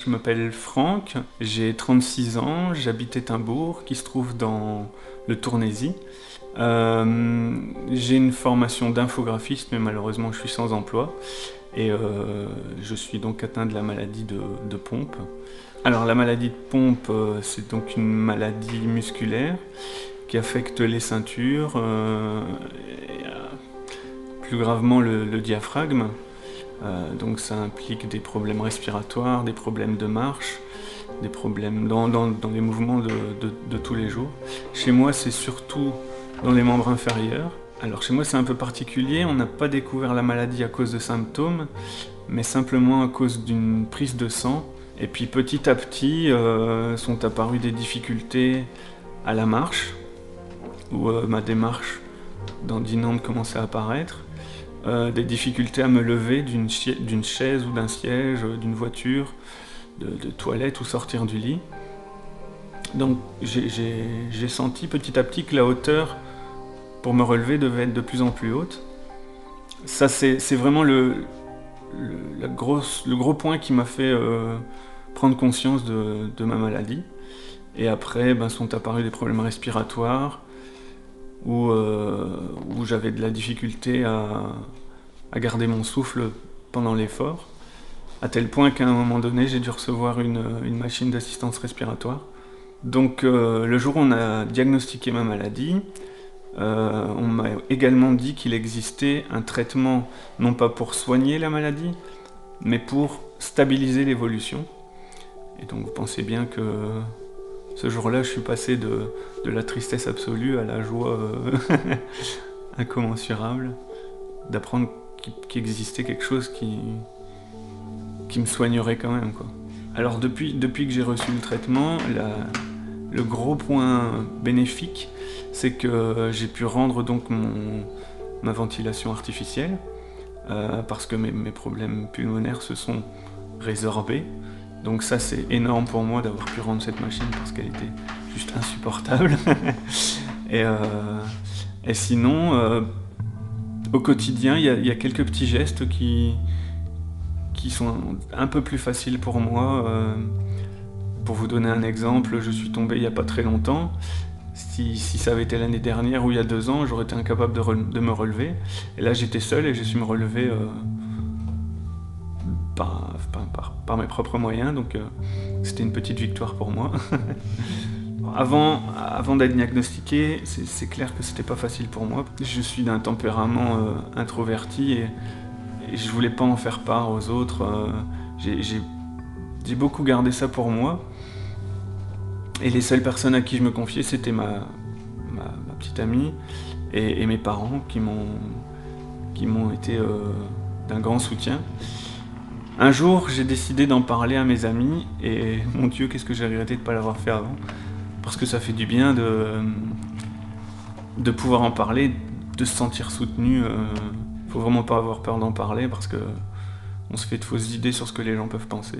Je m'appelle Franck, j'ai 36 ans, j'habite Étainbourg, qui se trouve dans le Tournaisis. J'ai une formation d'infographiste, mais malheureusement je suis sans emploi. Et je suis donc atteint de la maladie de Pompe. Alors la maladie de Pompe, c'est donc une maladie musculaire qui affecte les ceintures, et, plus gravement le diaphragme. Donc ça implique des problèmes respiratoires, des problèmes de marche, des problèmes dans les mouvements de tous les jours. Chez moi, c'est surtout dans les membres inférieurs. Alors chez moi, c'est un peu particulier, on n'a pas découvert la maladie à cause de symptômes, mais simplement à cause d'une prise de sang. Et puis petit à petit sont apparues des difficultés à la marche, où ma démarche dandinante commençait à apparaître. Des difficultés à me lever d'une chaise ou d'un siège, d'une voiture, de toilette ou sortir du lit. Donc j'ai senti petit à petit que la hauteur pour me relever devait être de plus en plus haute. Ça c'est vraiment le gros point qui m'a fait prendre conscience de ma maladie. Et après sont apparus des problèmes respiratoires, où j'avais de la difficulté à garder mon souffle pendant l'effort, à tel point qu'à un moment donné, j'ai dû recevoir une machine d'assistance respiratoire. Donc le jour où on a diagnostiqué ma maladie, on m'a également dit qu'il existait un traitement, non pas pour soigner la maladie, mais pour stabiliser l'évolution. Et donc vous pensez bien que ce jour-là, je suis passé de la tristesse absolue à la joie incommensurable d'apprendre qu'il existait quelque chose qui me soignerait quand même, quoi. Alors depuis que j'ai reçu le traitement, le gros point bénéfique, c'est que j'ai pu rendre donc ma ventilation artificielle, parce que mes problèmes pulmonaires se sont résorbés. Donc ça c'est énorme pour moi d'avoir pu rendre cette machine parce qu'elle était juste insupportable. et, et sinon, au quotidien, il y a quelques petits gestes qui sont un peu plus faciles pour moi. Pour vous donner un exemple, je suis tombé il n'y a pas très longtemps. Si ça avait été l'année dernière ou il y a 2 ans, j'aurais été incapable de me relever. Et là j'étais seul et j'ai su me relever par mes propres moyens, donc c'était une petite victoire pour moi. Avant d'être diagnostiqué, c'est clair que c'était pas facile pour moi. Je suis d'un tempérament introverti et je voulais pas en faire part aux autres. J'ai beaucoup gardé ça pour moi. Et les seules personnes à qui je me confiais, c'était ma petite amie et mes parents qui m'ont été d'un grand soutien. Un jour, j'ai décidé d'en parler à mes amis et mon Dieu, qu'est-ce que j'ai regretté de ne pas l'avoir fait avant. Parce que ça fait du bien de pouvoir en parler, de se sentir soutenu. Faut vraiment pas avoir peur d'en parler parce que on se fait de fausses idées sur ce que les gens peuvent penser.